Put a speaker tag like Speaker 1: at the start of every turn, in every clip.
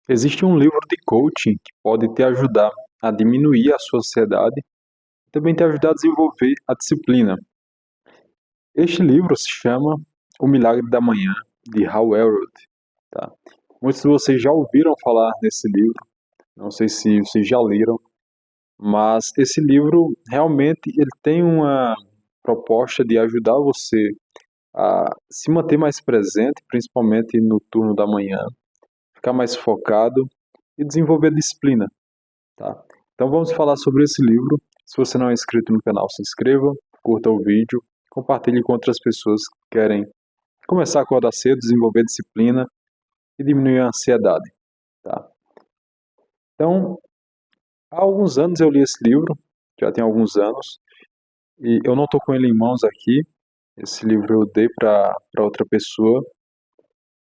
Speaker 1: Existe um livro de coaching que pode te ajudar a diminuir a sua ansiedade e também te ajudar a desenvolver a disciplina. Este livro se chama O Milagre da Manhã, de Hal Elrod. Tá? Muitos de vocês já ouviram falar nesse livro, não sei se vocês já leram, mas esse livro realmente ele tem uma proposta de ajudar você a se manter mais presente, principalmente no turno da manhã, ficar mais focado e desenvolver disciplina. Tá? Então vamos falar sobre esse livro. Se você não é inscrito no canal, se inscreva, curta o vídeo, compartilhe com outras pessoas que querem começar a acordar cedo, desenvolver disciplina e diminuir a ansiedade. Tá? Então, há alguns anos eu li esse livro, já tem alguns anos, e eu não estou com ele em mãos aqui. Esse livro eu dei para outra pessoa.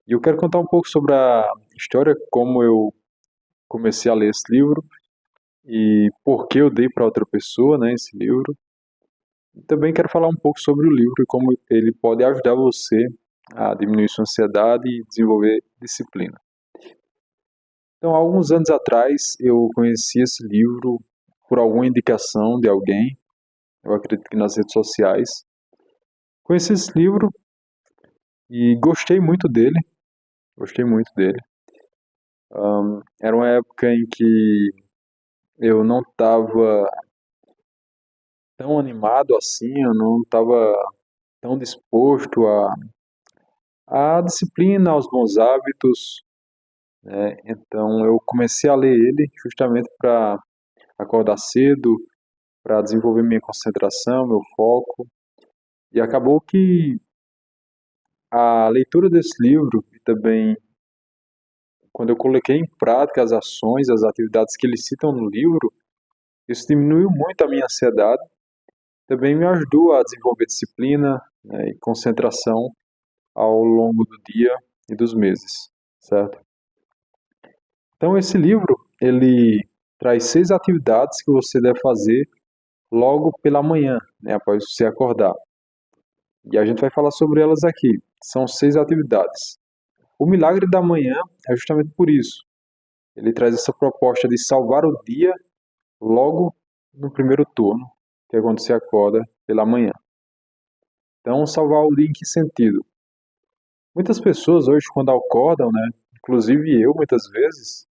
Speaker 1: E eu quero contar um pouco sobre a história, como eu comecei a ler esse livro e por que eu dei para outra pessoa, né, esse livro. Também quero falar um pouco sobre o livro e como ele pode ajudar você a diminuir sua ansiedade e desenvolver disciplina. Então, há alguns anos atrás, eu conheci esse livro por alguma indicação de alguém, eu acredito que nas redes sociais. Conheci esse livro e gostei muito dele, gostei muito dele. Era uma época em que eu não estava tão animado assim, eu não estava tão disposto à disciplina, aos bons hábitos. Então eu comecei a ler ele justamente para acordar cedo, para desenvolver minha concentração, meu foco. E acabou que a leitura desse livro e também quando eu coloquei em prática as ações, as atividades que eles citam no livro, isso diminuiu muito a minha ansiedade. Também me ajudou a desenvolver disciplina, né, e concentração ao longo do dia e dos meses, certo? Então esse livro, ele traz 6 atividades que você deve fazer logo pela manhã, né, após você acordar. E a gente vai falar sobre elas aqui. São 6 atividades. O milagre da manhã é justamente por isso. Ele traz essa proposta de salvar o dia logo no primeiro turno, que é quando você acorda pela manhã. Então, salvar o dia em que sentido? Muitas pessoas hoje, quando acordam, né, inclusive eu muitas vezes,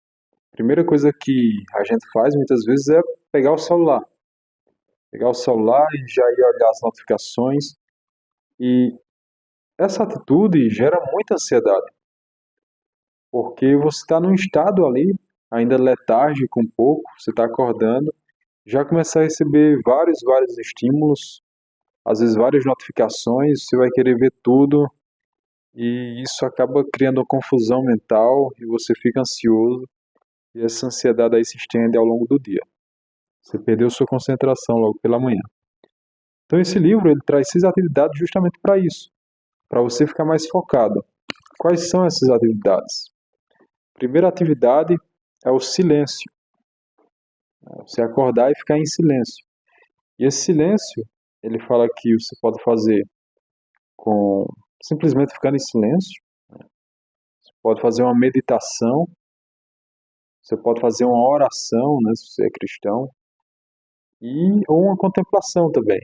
Speaker 1: a primeira coisa que a gente faz muitas vezes é pegar o celular. Pegar o celular e já ir olhar as notificações. E essa atitude gera muita ansiedade, porque você está num estado ali, ainda letárgico um pouco, você está acordando, já começa a receber vários estímulos, às vezes várias notificações, você vai querer ver tudo, e isso acaba criando uma confusão mental, e você fica ansioso, e essa ansiedade aí se estende ao longo do dia. Você perdeu sua concentração logo pela manhã. Então esse livro, ele traz 6 atividades justamente para isso, para você ficar mais focado. Quais são essas atividades? Primeira atividade é o silêncio. Você acordar e ficar em silêncio. E esse silêncio, ele fala que você pode fazer com simplesmente ficando em silêncio. Você pode fazer uma meditação. Você pode fazer uma oração, né, se você é cristão. Ou uma contemplação também.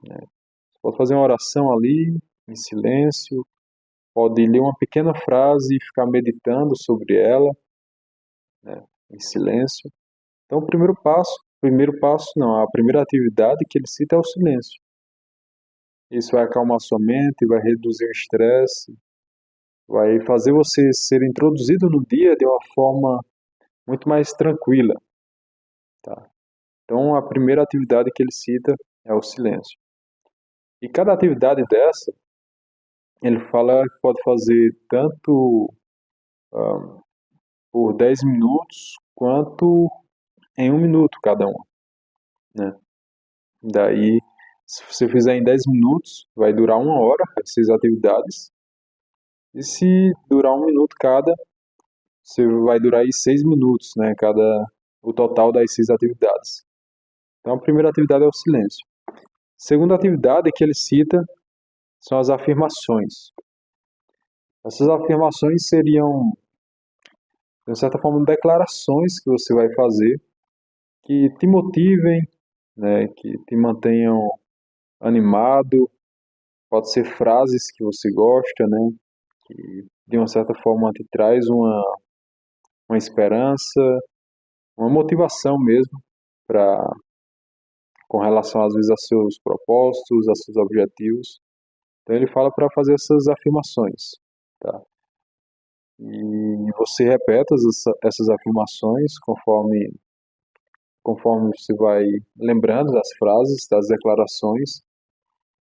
Speaker 1: Você pode fazer uma oração ali, em silêncio. Pode ler uma pequena frase e ficar meditando sobre ela, né, em silêncio. Então, o primeiro passo não, a primeira atividade que ele cita é o silêncio. Isso vai acalmar sua mente, vai reduzir o estresse, vai fazer você ser introduzido no dia de uma forma muito mais tranquila, tá? Então, a primeira atividade que ele cita é o silêncio. E cada atividade dessa, ele fala que pode fazer tanto por 10 minutos quanto em 1 minuto cada uma, né? Daí, se você fizer em 10 minutos, vai durar 1 hora as 6 atividades. E se durar 1 minuto cada, você vai durar aí 6 minutos, né? O total das 6 atividades. Então, a primeira atividade é o silêncio. A segunda atividade que ele cita são as afirmações. Essas afirmações seriam de certa forma, declarações que você vai fazer que te motivem, né, que te mantenham animado. Pode ser frases que você gosta, né, que de uma certa forma te traz uma esperança, uma motivação mesmo para com relação às vezes a seus propósitos, a seus objetivos. Então ele fala para fazer essas afirmações, tá? E você repete essas afirmações conforme você vai lembrando das frases, das declarações.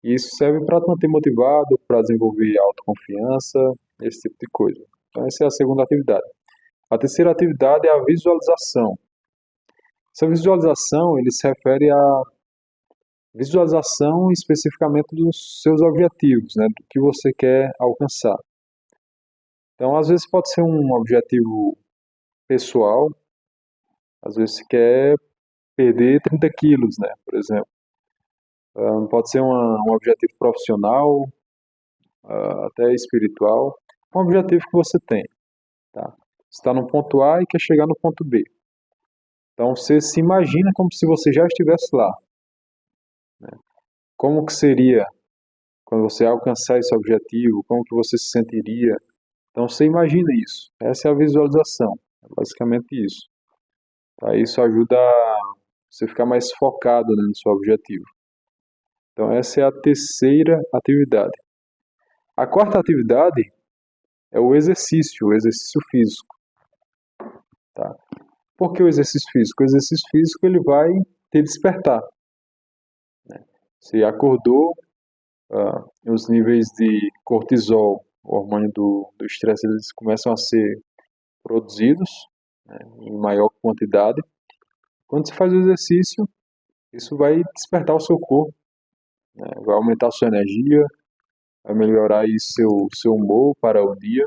Speaker 1: E isso serve para te manter motivado, para desenvolver autoconfiança, esse tipo de coisa. Então essa é a segunda atividade. A terceira atividade é a visualização. Essa visualização, ele se refere à visualização especificamente dos seus objetivos, né, do que você quer alcançar. Então, às vezes pode ser um objetivo pessoal, às vezes você quer perder 30 quilos, né, por exemplo. Pode ser um objetivo profissional, até espiritual, um objetivo que você tem, tá? Você está no ponto A e quer chegar no ponto B. Então, você se imagina como se você já estivesse lá. Como que seria quando você alcançar esse objetivo? Como que você se sentiria? Então, você imagina isso. Essa é a visualização. É basicamente isso. Tá? Isso ajuda a você ficar mais focado, né, no seu objetivo. Então, essa é a terceira atividade. A quarta atividade é o exercício físico. Tá? Por que o exercício físico? O exercício físico ele vai te despertar. Você acordou, os níveis de cortisol, o hormônio do estresse, eles começam a ser produzidos, né, em maior quantidade. Quando você faz o exercício, isso vai despertar o seu corpo, né, vai aumentar a sua energia, vai melhorar aí seu humor para o dia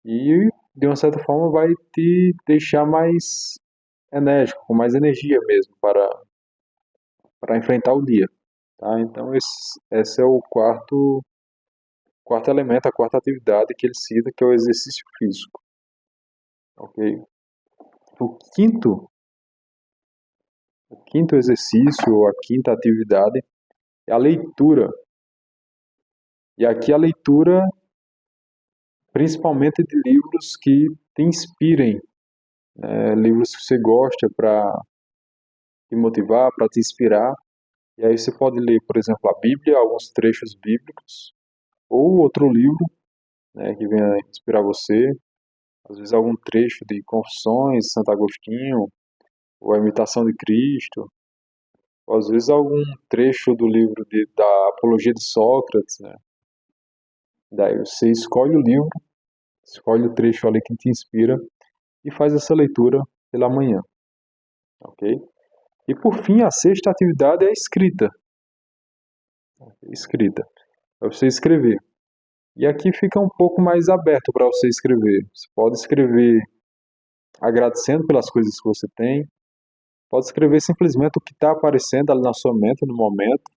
Speaker 1: e, de uma certa forma, vai te deixar mais enérgico, com mais energia mesmo para enfrentar o dia. Tá? Então, esse é o quarto elemento, a quarta atividade que ele cita, que é o exercício físico. Ok? O quinto exercício, ou a quinta atividade, é a leitura. E aqui a leitura, principalmente de livros que te inspirem, livros que você gosta para te motivar, para te inspirar. E aí você pode ler, por exemplo, a Bíblia, alguns trechos bíblicos, ou outro livro, né, que venha inspirar você. Às vezes algum trecho de Confissões, Santo Agostinho, ou a Imitação de Cristo, ou às vezes algum trecho do livro da Apologia de Sócrates, né? Daí você escolhe o livro, escolhe o trecho ali que te inspira e faz essa leitura pela manhã, ok? E por fim, a sexta atividade é a escrita. Escrita, é você escrever. E aqui fica um pouco mais aberto para você escrever. Você pode escrever agradecendo pelas coisas que você tem, pode escrever simplesmente o que está aparecendo ali na sua mente no momento,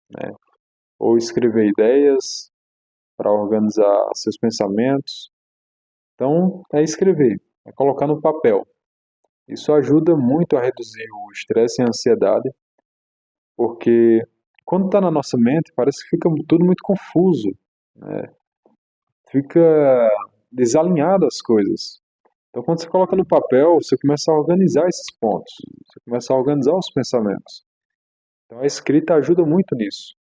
Speaker 1: né? Ou escrever ideias para organizar seus pensamentos. Então, é escrever, é colocar no papel. Isso ajuda muito a reduzir o estresse e a ansiedade, porque quando está na nossa mente, parece que fica tudo muito confuso, né? Fica desalinhado as coisas. Então, quando você coloca no papel, você começa a organizar esses pontos, você começa a organizar os pensamentos. Então, a escrita ajuda muito nisso,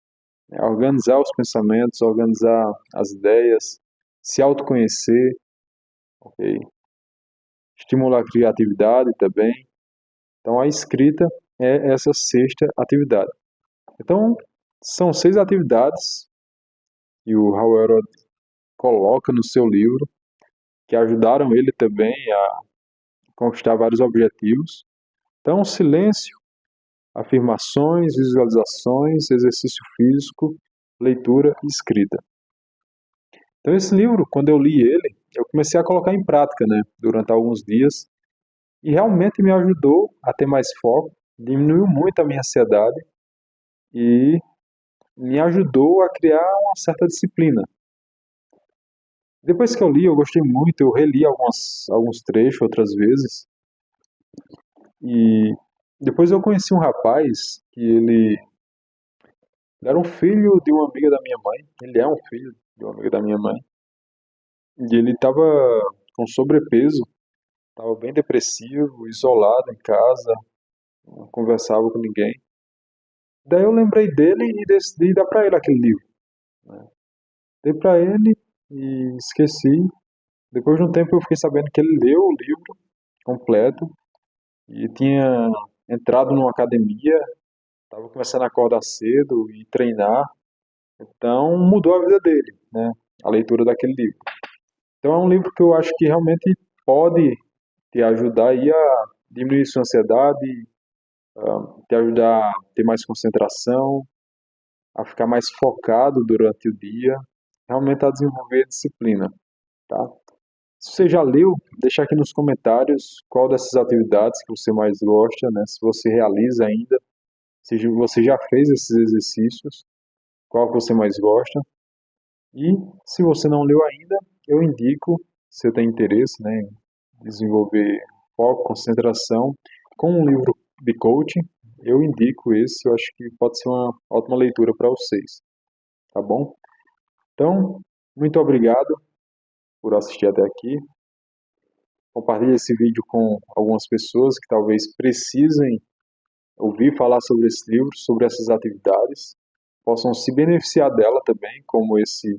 Speaker 1: né? A organizar os pensamentos, organizar as ideias, se autoconhecer, ok? Estimular a criatividade também. Então, a escrita é essa sexta atividade. Então, são 6 atividades que o Hal Elrod coloca no seu livro, que ajudaram ele também a conquistar vários objetivos. Então, silêncio, afirmações, visualizações, exercício físico, leitura e escrita. Então, esse livro, quando eu li ele, eu comecei a colocar em prática, né, durante alguns dias, e realmente me ajudou a ter mais foco, diminuiu muito a minha ansiedade e me ajudou a criar uma certa disciplina. Depois que eu li, eu gostei muito, eu reli alguns trechos outras vezes, e depois eu conheci um rapaz que ele era um filho de uma amiga da minha mãe, ele é um filho de uma amiga da minha mãe, e ele estava com sobrepeso, estava bem depressivo, isolado em casa, não conversava com ninguém. Daí eu lembrei dele e decidi dar para ele aquele livro, né? Dei para ele e esqueci. Depois de um tempo eu fiquei sabendo que ele leu o livro completo e tinha entrado numa academia, estava começando a acordar cedo e treinar, então mudou a vida dele, né? A leitura daquele livro. Então é um livro que eu acho que realmente pode te ajudar aí a diminuir sua ansiedade, te ajudar a ter mais concentração, a ficar mais focado durante o dia, realmente a desenvolver disciplina, tá? Se você já leu, deixa aqui nos comentários qual dessas atividades que você mais gosta, né? Se você realiza ainda, se você já fez esses exercícios, qual que você mais gosta. E se você não leu ainda, eu indico, se você tem interesse, né, em desenvolver foco, concentração, com um livro de coaching, eu indico esse, eu acho que pode ser uma ótima leitura para vocês, tá bom? Então, muito obrigado por assistir até aqui. Compartilhe esse vídeo com algumas pessoas que talvez precisem ouvir falar sobre esse livro, sobre essas atividades, possam se beneficiar dela também, como esse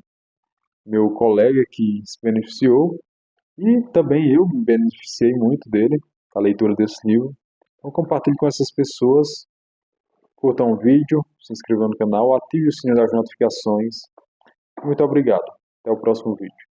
Speaker 1: meu colega que se beneficiou, e também eu me beneficiei muito dele, com a leitura desse livro. Então compartilhe com essas pessoas, curtam o vídeo, se inscrevam no canal, ative o sininho das notificações. Muito obrigado. Até o próximo vídeo.